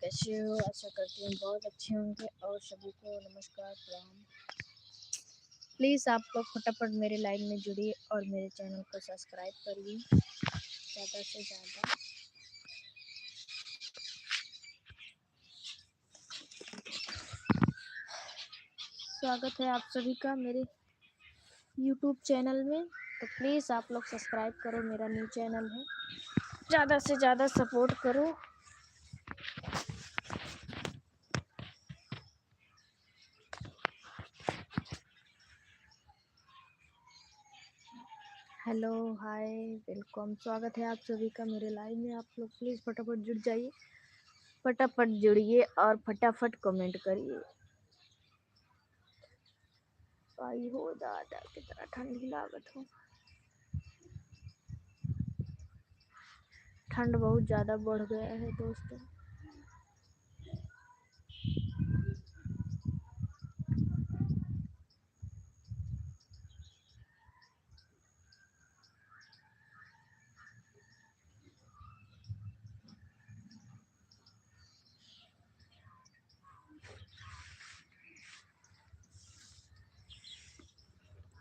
कैसे हो? आशा करती हूँ बहुत अच्छे होंगे। और सभी को नमस्कार प्रणाम। प्लीज़ आप लोग फटाफट मेरे लाइन में जुड़िए और मेरे चैनल को सब्सक्राइब करिए ज़्यादा से ज़्यादा। स्वागत है आप सभी का मेरे YouTube चैनल में। तो प्लीज़ आप लोग सब्सक्राइब करो, मेरा न्यू चैनल है। ज़्यादा से ज़्यादा सपोर्ट करो। हेलो, हाय, वेलकम। स्वागत है आप सभी का मेरे लाइव में। आप लोग प्लीज़ फटाफट जुड़ जाइए, फटाफट जुड़िए और फटाफट कमेंट करिए। आई हो दादा कितना ठंडी लागत हो। ठंड बहुत ज़्यादा बढ़ गया है दोस्तों।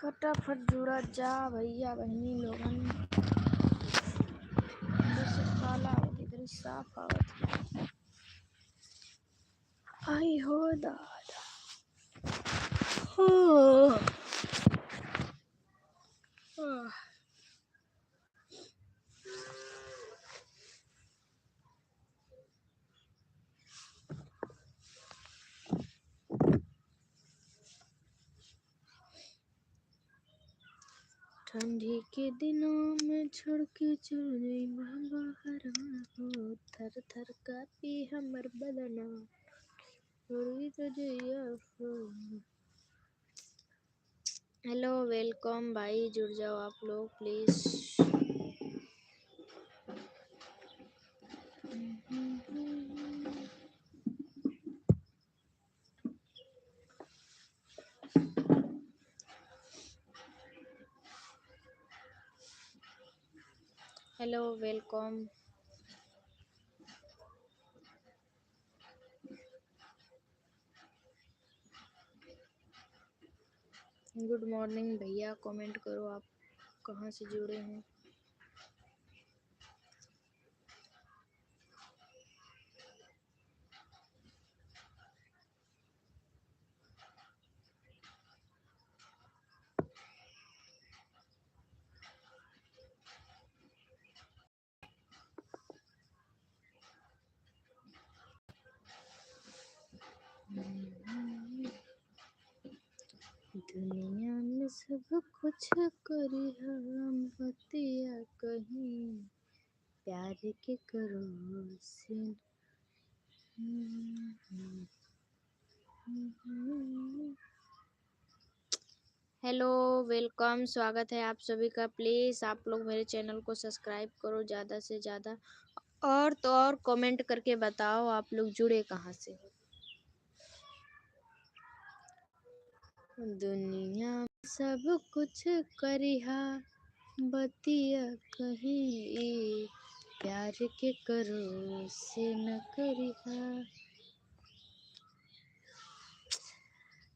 फटाफट जुड़ा जा भैया बहनी लोगन। जैसे काला आवत इधर साफ आवत। आई हो दादा। हो। ठंडी के दिनों में छोड़ के चले बाहर हो। थर थर कापी हमर बदना थोड़ी तुझे हेलो, वेलकम भाई, जुड़ जाओ आप लोग please. Hello, welcome. Good morning भैया, कमेंट करो आप कहाँ से जुड़े हैं। दुनिया में सब कुछ करी हम बतिया कहीं प्यार के करो से। हेलो, वेलकम, स्वागत है आप सभी का। प्लीज़ आप लोग मेरे चैनल को सब्सक्राइब करो ज़्यादा से ज़्यादा। और तो और कमेंट करके बताओ आप लोग जुड़े कहाँ से हो। दुनिया में सब कुछ करिहा बतिया कहीं प्यार के करो से न करिहा।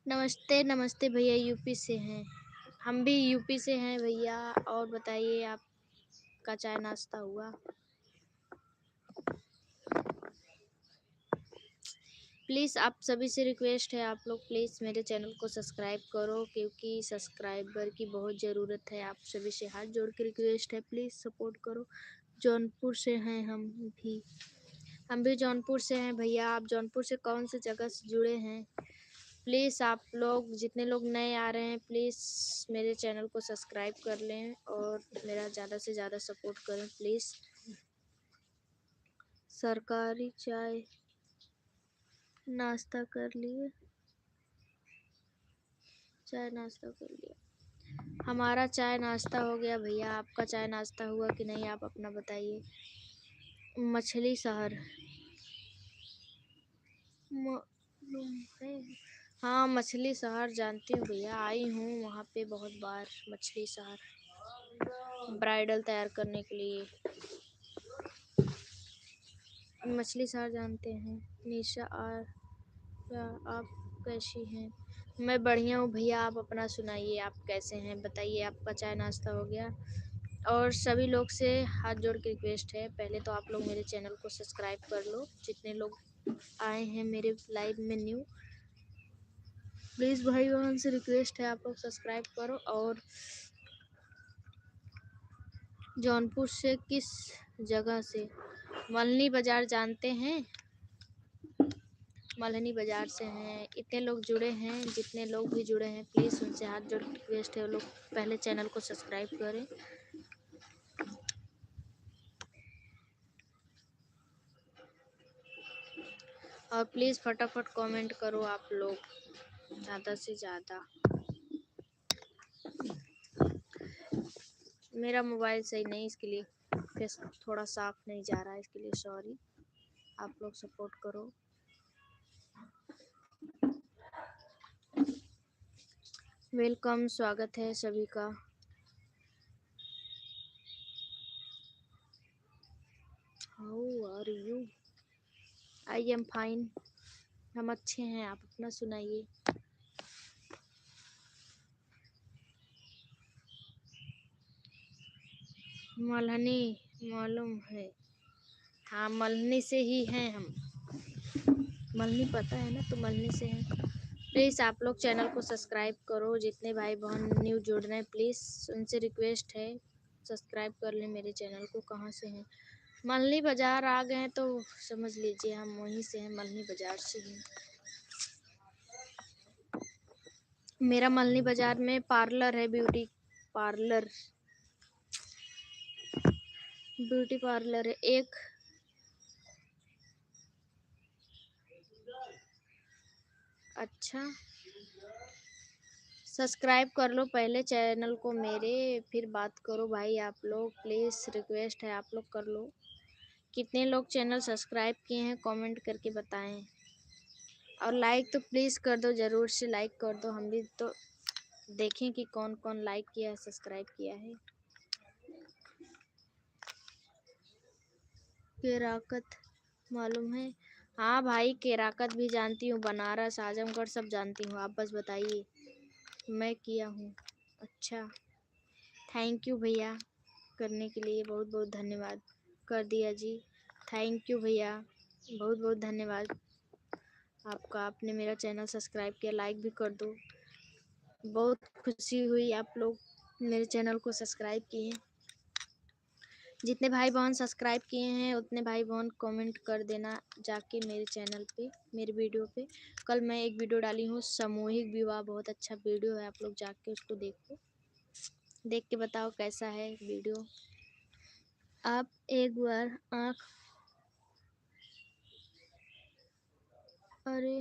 नमस्ते नमस्ते भैया, यूपी से हैं हम भी, यूपी से हैं भैया। और बताइए आपका चाय नाश्ता हुआ? प्लीज़ आप सभी से रिक्वेस्ट है, आप लोग प्लीज़ मेरे चैनल को सब्सक्राइब करो, क्योंकि सब्सक्राइबर की बहुत ज़रूरत है। आप सभी से हाथ जोड़ के रिक्वेस्ट है, प्लीज़ सपोर्ट करो। जौनपुर से हैं हम भी जौनपुर से हैं भैया। आप जौनपुर से कौन सी जगह से जुड़े हैं? प्लीज़ आप लोग जितने लोग नए आ रहे हैं प्लीज़ मेरे चैनल को सब्सक्राइब कर लें और मेरा ज़्यादा से ज़्यादा सपोर्ट करें प्लीज़। सरकारी चाय नाश्ता कर लिए? चाय नाश्ता कर लिया। हमारा चाय नाश्ता हो गया भैया। आपका चाय नाश्ता हुआ कि नहीं, आप अपना बताइए। मछली शहर हाँ, मछली शहर जानती हूँ भैया, आई हूँ वहाँ पे बहुत बार। मछली शहर ब्राइडल तैयार करने के लिए। मछली सार जानते हैं। निशा आर, क्या आप कैसी हैं? मैं बढ़िया हूँ भैया, आप अपना सुनाइए, आप कैसे हैं बताइए, आपका चाय नाश्ता हो गया? और सभी लोग से हाथ जोड़ के रिक्वेस्ट है, पहले तो आप लोग मेरे चैनल को सब्सक्राइब कर लो। जितने लोग आए हैं मेरे लाइव में न्यू, प्लीज़ भाई बहन से रिक्वेस्ट है आप लोग सब्सक्राइब करो। और जौनपुर से किस जगह से? मलनी बाज़ार जानते हैं? मलहनी बाज़ार से हैं। इतने लोग जुड़े हैं, जितने लोग भी जुड़े हैं प्लीज़ उनसे हाथ जोड़ के रिक्वेस्ट है वो लोग पहले चैनल को सब्सक्राइब करें। और प्लीज़ फटाफट कमेंट करो आप लोग ज़्यादा से ज़्यादा। मेरा मोबाइल सही नहीं, इसके लिए फेस थोड़ा साफ नहीं जा रहा है, इसके लिए सॉरी। आप लोग सपोर्ट करो। वेलकम, स्वागत है सभी का। How are you? I am fine. हम अच्छे हैं, आप अपना सुनाइए। मलहनी मालूम है? हाँ, मलहनी से ही हैं हम। मलहनी पता है ना, तो मलहनी से हैं। प्लीज़ आप लोग चैनल को सब्सक्राइब करो। जितने भाई बहन न्यू जुड़ रहे हैं प्लीज़ उनसे रिक्वेस्ट है सब्सक्राइब कर लें मेरे चैनल को। कहाँ से हैं? मलहनी बाज़ार आ गए हैं तो समझ लीजिए हम वहीं से हैं, मलहनी बाज़ार से ही। मेरा मलहनी बाज़ार में पार्लर है, ब्यूटी पार्लर। ब्यूटी पार्लर है एक। अच्छा, सब्सक्राइब कर लो पहले चैनल को मेरे, फिर बात करो भाई। आप लोग प्लीज़ रिक्वेस्ट है आप लोग कर लो। कितने लोग चैनल सब्सक्राइब किए हैं कमेंट करके बताएं। और लाइक तो प्लीज़ कर दो, ज़रूर से लाइक कर दो, हम भी तो देखें कि कौन कौन लाइक किया है सब्सक्राइब किया है। केराकत मालूम है? हाँ भाई, केराकत भी जानती हूँ, बनारस आजमगढ़ सब जानती हूँ। आप बस बताइए। मैं किया हूँ। अच्छा, थैंक यू भैया, करने के लिए बहुत बहुत धन्यवाद। कर दिया जी, थैंक यू भैया, बहुत बहुत धन्यवाद आपका। आपने मेरा चैनल सब्सक्राइब किया, लाइक भी कर दो। बहुत खुशी हुई आप लोग मेरे चैनल को सब्सक्राइब किए। जितने भाई बहन सब्सक्राइब किए हैं उतने भाई बहन कमेंट कर देना जाके मेरे चैनल पे, मेरे वीडियो पे। कल मैं एक वीडियो डाली हूँ सामूहिक विवाह, बहुत अच्छा वीडियो है, आप लोग जाके उसको देखो, देख के बताओ कैसा है वीडियो। आप एक बार आँख, अरे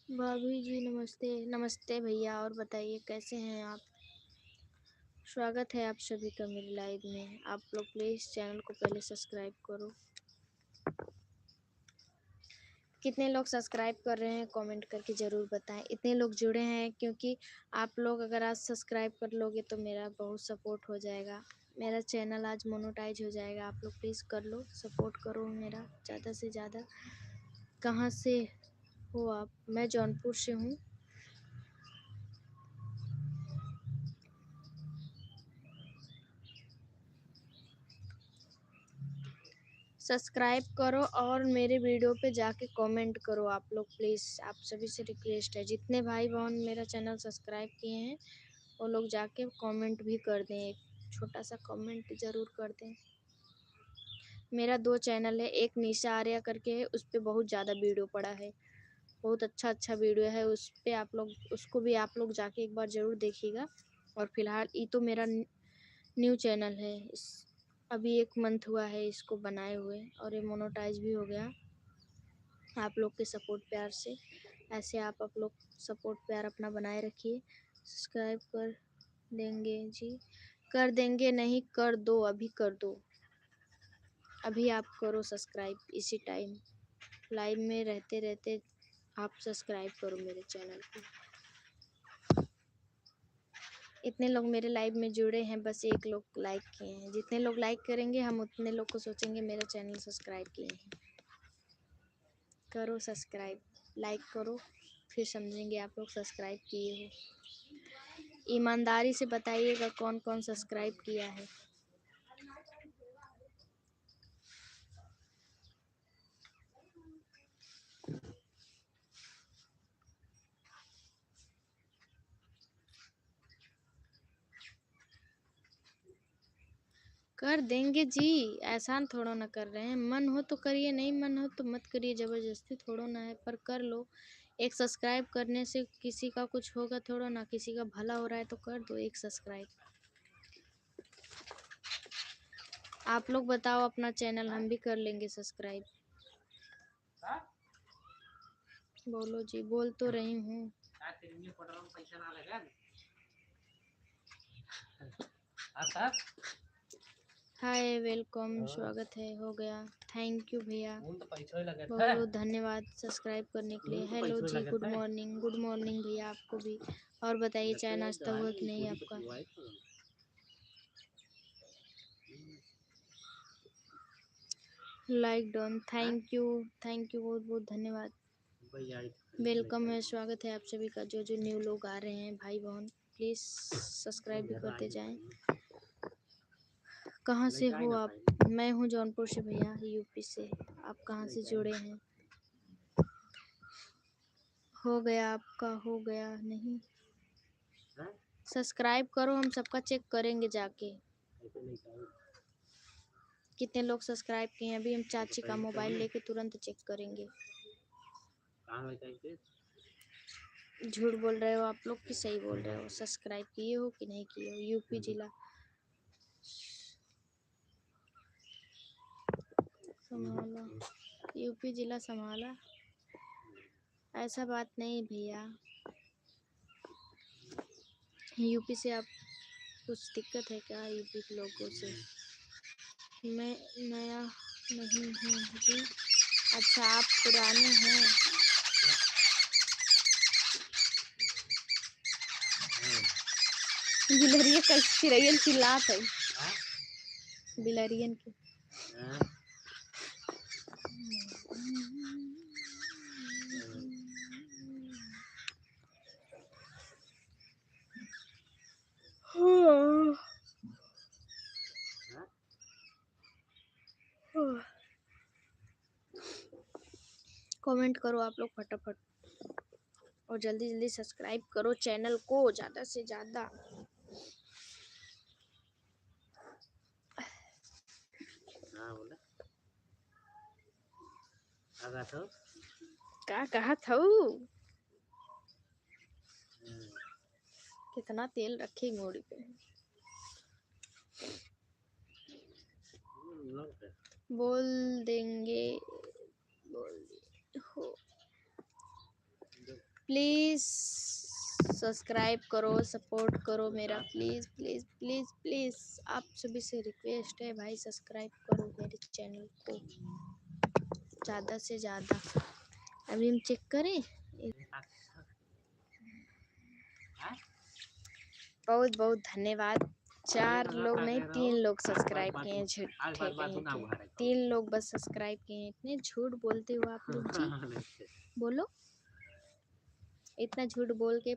भाभी जी नमस्ते। नमस्ते भैया, और बताइए कैसे हैं आप? स्वागत है आप सभी का मेरे लाइव में। आप लोग प्लीज़ चैनल को पहले सब्सक्राइब करो। कितने लोग सब्सक्राइब कर रहे हैं कमेंट करके ज़रूर बताएं। इतने लोग जुड़े हैं क्योंकि आप लोग अगर आज सब्सक्राइब कर लोगे तो मेरा बहुत सपोर्ट हो जाएगा, मेरा चैनल आज मोनेटाइज हो जाएगा। आप लोग प्लीज़ कर लो, सपोर्ट करो मेरा ज़्यादा से ज़्यादा। कहाँ से हो आप? मैं जौनपुर से हूँ। सब्सक्राइब करो और मेरे वीडियो पे जाके कमेंट करो आप लोग प्लीज़। आप सभी से रिक्वेस्ट है, जितने भाई बहन मेरा चैनल सब्सक्राइब किए हैं वो लोग जाके कमेंट भी कर दें, एक छोटा सा कमेंट ज़रूर कर दें। मेरा 2 चैनल है, एक निशा आर्या करके है, उस पे बहुत ज़्यादा वीडियो पड़ा है, बहुत अच्छा वीडियो है उस पे। आप लोग उसको भी आप लोग जाके एक बार ज़रूर देखिएगा। और फिलहाल ये तो मेरा न्यू चैनल है, इस अभी 1 मंथ हुआ है इसको बनाए हुए, और ये मोनेटाइज भी हो गया आप लोग के सपोर्ट प्यार से। ऐसे आप लोग सपोर्ट प्यार अपना बनाए रखिए। सब्सक्राइब कर देंगे जी? कर देंगे नहीं, कर दो, अभी कर दो, अभी आप करो सब्सक्राइब। इसी टाइम लाइव में रहते रहते आप सब्सक्राइब करो मेरे चैनल को। इतने लोग मेरे लाइव में जुड़े हैं, बस एक लोग लाइक किए हैं। जितने लोग लाइक करेंगे हम उतने लोग को सोचेंगे मेरा चैनल सब्सक्राइब किए हैं। करो सब्सक्राइब, लाइक करो, फिर समझेंगे आप लोग सब्सक्राइब किए हो। ईमानदारी से बताइएगा कौन कौन सब्सक्राइब किया है। कर देंगे जी, एहसान थोड़ा ना कर रहे हैं। मन हो तो करिए, नहीं मन हो तो मत करिए, ज़बरदस्ती थोड़ा ना है, पर कर लो। एक सब्सक्राइब करने से किसी का कुछ होगा थोड़ा ना, किसी का भला हो रहा है तो कर दो एक सब्सक्राइब। आप लोग बताओ अपना चैनल, हम भी कर लेंगे सब्सक्राइब। बोलो जी, बोल तो रही हूँ। हाय, वेलकम, स्वागत है, हो गया। थैंक यू भैया, बहुत बहुत धन्यवाद सब्सक्राइब करने के लिए। हेलो जी, गुड मॉर्निंग भैया आपको भी। और बताइए चाय नाश्ता हुआ कि नहीं आपका? लाइक डन, थैंक यू बहुत बहुत धन्यवाद। वेलकम है, स्वागत है आप सभी का। जो जो न्यू लोग आ रहे हैं भाई बहन, प्लीज़ सब्सक्राइब भी करते जाएं। कहाँ से हो आप? मैं हूँ जौनपुर से भैया, यूपी से। आप कहाँ से जुड़े हैं? हो गया आपका? हो गया नहीं? सब्सक्राइब करो, हम सबका चेक करेंगे जाके कितने लोग सब्सक्राइब किए हैं। अभी हम चाची का मोबाइल लेके तुरंत चेक करेंगे। झूठ बोल रहे हो आप लोग कि सही बोल रहे हो? सब्सक्राइब किए हो कि नहीं किए हो? यूपी जिला संभाला, यूपी जिला संभाला। ऐसा बात नहीं भैया, यूपी से आप कुछ दिक्कत है क्या यूपी के लोगों से? मैं नया नहीं हूँ जी। अच्छा, आप पुराने हैं। बिलरिया का चिड़ैन चिल्लात है, बिलरियन के। कमेंट करो आप लोग फटाफट, और जल्दी जल्दी सब्सक्राइब करो चैनल को ज़्यादा से ज़्यादा। क्या कहा था? कितना तेल रखे घोड़ी पे? बोल देंगे, हो। प्लीज़ सब्सक्राइब करो, सपोर्ट करो मेरा, प्लीज़ प्लीज़ प्लीज़ प्लीज़। आप सभी से रिक्वेस्ट है भाई, सब्सक्राइब करो मेरे चैनल को ज़्यादा से ज़्यादा। अभी हम चेक करें। बहुत बहुत धन्यवाद। 4 लोग नहीं, 3 लोग सब्सक्राइब किए हैं। झूठे कहीं के 3 लोग बस सब्सक्राइब किए हैं। इतने झूठ बोलते हो आप लोग जी। बोलो, इतना झूठ बोल के।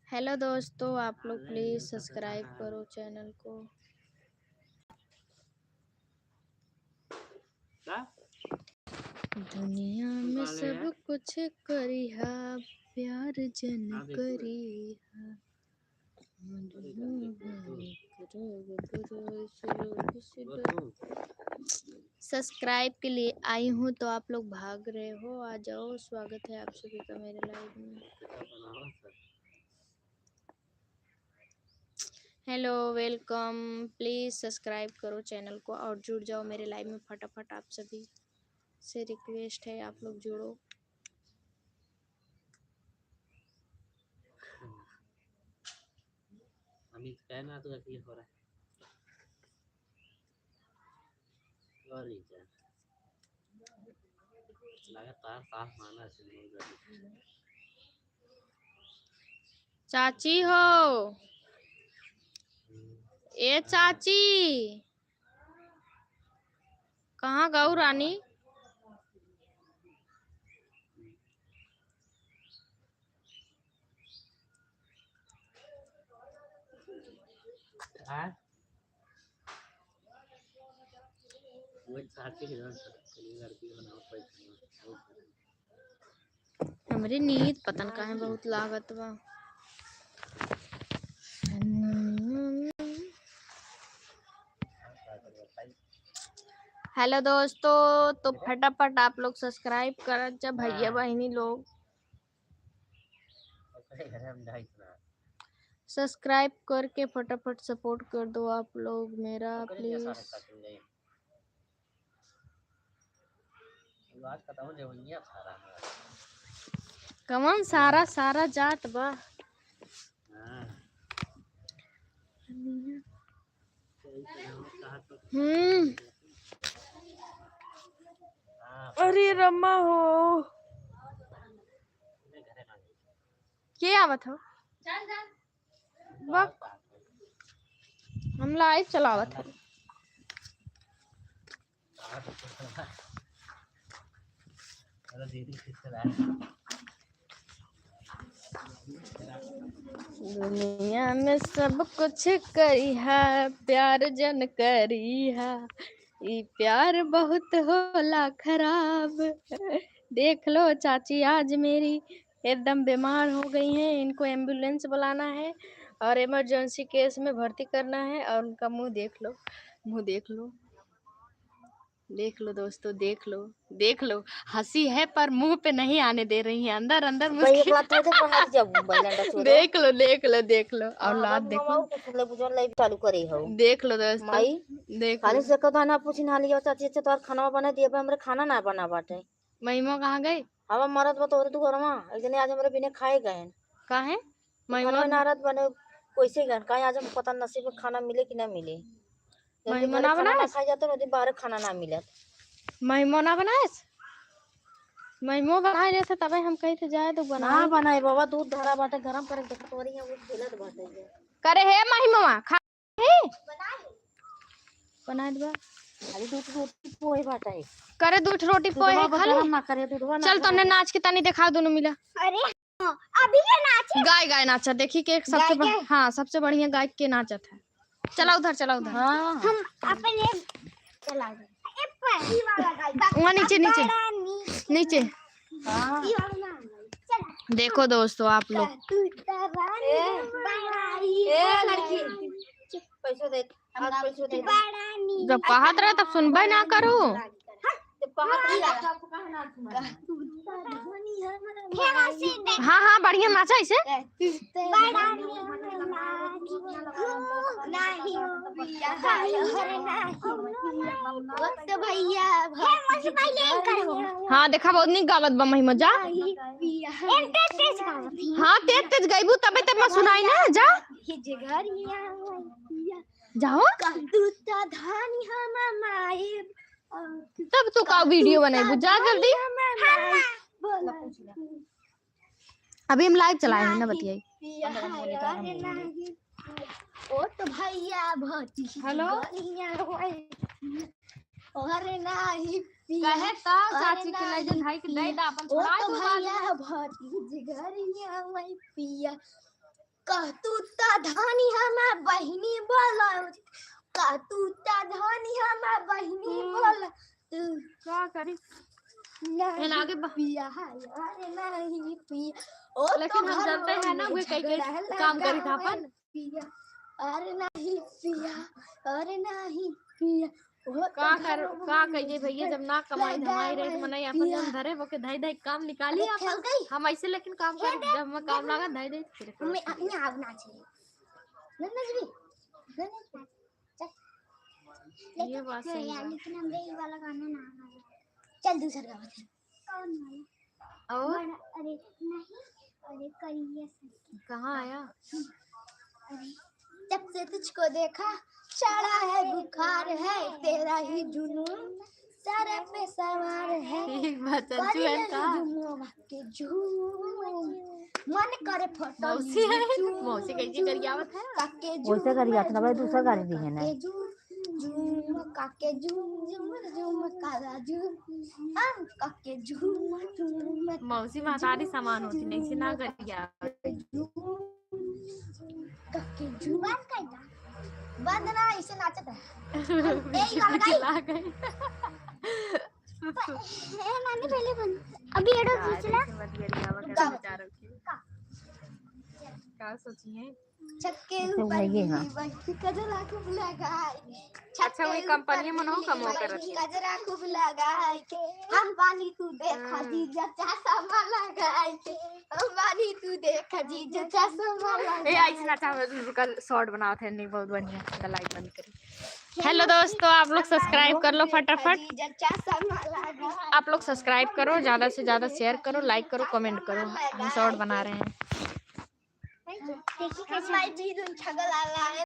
हेलो दोस्तों, आप लोग प्लीज़ सब्सक्राइब करो चैनल को। दुनिया में सब कुछ करिहा, प्यार जन करिहा। सब्सक्राइब के लिए आई हूँ तो आप लोग भाग रहे हो, आ जाओ। स्वागत है आप सभी का मेरे लाइव में। हेलो, वेलकम, प्लीज़ सब्सक्राइब करो चैनल को और जुड़ जाओ मेरे लाइव में फटाफट। आप सभी से रिक्वेस्ट है, आप लोग जुड़ो। अमित कहना तो हो रहा है। चाची हो, ए चाची, कहाँ गऊ रानी? हमरे नींद पतन काहे बहुत लागत बा। हेलो दोस्तों, तो फटाफट आप लोग सब्सक्राइब कर जब भैया बहनी लोग सब्सक्राइब करके फटाफट सपोर्ट कर दो आप लोग मेरा प्लीज। कमन सारा सारा जात बा। अरे रमा हो, के आवत हो? हम लाइव चलावत है। दुनिया में सब कुछ करी है, प्यार जन करी है, ये प्यार बहुत होला खराब। देख लो चाची आज मेरी एकदम बीमार हो गई हैं, इनको एम्बुलेंस बुलाना है और इमरजेंसी केस में भर्ती करना है। और उनका मुंह देख लो, मुंह देख लो, देख लो दोस्तों, देख लो, देख लो, हंसी है पर मुंह पे नहीं आने दे रही है, अंदर अंदर मुस्की। देख लो, देख लो, देख लो, औलाद देखो, चालू करे हो। देख लो दोस्तों, देख खाली लो। से कहता ना पूछी ना लिया चाची से तोर खाना बना दिए, हमरे खाना ना बना बाटे। महिमा कहाँ गई? हवा मरद बा तोरे तू घरमा एक दिन आज हमरे बिना खाए गए। कहाँ है महिमा? खाना नारद बने कैसे गए काहे आज हम पता नसीब में खाना मिले कि ना मिले। महिमा घरे ना खाना ना बनाए, खाए जाते दिन बाहर खाना ना मिलत। महिमा ना बनाए, महिमा बनाए जैसे तबे हम कहीं से जाए तो बना ना बनाए बाबा, दूध धरा बाटे गरम करे देख तोरी है वो खेलत बाटे करे है। महिमा खा है बना दे खाली दूध रोटी पोए बाटे करे, दूध रोटी पोए है खाली। गरम ना करे दूधवा ना। चल तुमने नाच के तनी दिखा, दोनों मिला। अरे अभी ये नाचे गाय गाय नाचा देखी के सबसे हाँ सबसे बढ़िया गायक के नाचत है। चला उधर, चला उधर। हाँ हम अपने चला दे ए पहली वाला गाइस वहाँ नीचे नीचे नीचे। हाँ ये वाला ना चल देखो दोस्तों आप लोग, ए लड़की पैसे दे, आज पैसे दे। जब कहत रहे तब सुनबे ना करो। हाँ हाँ बढ़िया नाचा इसे। हाँ देखा बहुत नहीं गावत बा महिमा, जा। हाँ तेज तेज गाइबू तबे तब मैं सुनाई ना, जा जाओ। तब तू का वीडियो बनाई जा जल्दी। अभी हम लाइव चलाए हैं ना, बतियाई। ओ तो भैया भती हेलो अरे नहीं कहे तो चाची के ले जा भाई के दे दा अपन ओ छोड़ा तो दो भैया भती घरिया वही पिया कहतू ता धानी हमार बहिनी बोला कहतू ता धानी हमार बहिनी बोला तू क्या करी नहीं आगे पिया अरे नहीं पिया ओ लेकिन हम जानते हैं ना वे कई काम करी था अपन पिया अरे नहीं पिया अरे नहीं पिया का कर का कहिए भैया, जब ना कमाई धमाई रही तो मने अपन जन धरे वो के धई धई काम निकाली अपन। हम ऐसे लेकिन काम कर जब मैं काम लगा धई धई फिर मैं अपने आप नाचे नन्नजवी नन्नज ये बात सही है। लेकिन हमरे ये वाला गाना ना आया। चल दूसरा गाना कौन वाला और अरे नहीं अरे करिए कहाँ आया? अरे जब से तुझको देखा चढ़ा है बुखार है तेरा ही जुनून हमारे पे सवार है एक बात चंचू करी है ले का झूम के झूम मन करे फोटो मौसी है मौसी कैसे करके आवत है काके वैसे करी जाती ना भाई दूसरा गाड़ी दी है ना झूम काके झूम झूम झूम काला झूम काके झूम झूम मौसी महतारी समान होती नहीं से ना करके आवत काके झूम बंद ना इसे नाचत है चिल्ला गए नानी पहले बंद अभी एडो खींचला क्या सोचिए छक्के ऐसे ऊपर वही है। वही कजरा खूब लगाई अच्छा वही कंपनी में हो कम करत है कजरा खूब लगाई के हम पानी तू देखा जीजा चश्मा लगाई के हम पानी तू देखा जीजा चश्मा ए लगाई ऐसा अच्छा रुका शॉर्ट बनाओ थे नहीं बहुत बढ़िया लाइक बंद करी हेलो दोस्तों आप लोग सब्सक्राइब कर लो फटाफट जीजा चश्मा लगाई आप लोग सब्सक्राइब करो ज्यादा से ज्यादा शेयर करो लाइक करो कमेंट करो हम शॉर्ट बना रहे हैं देखिए कैसे छगल आ रहा है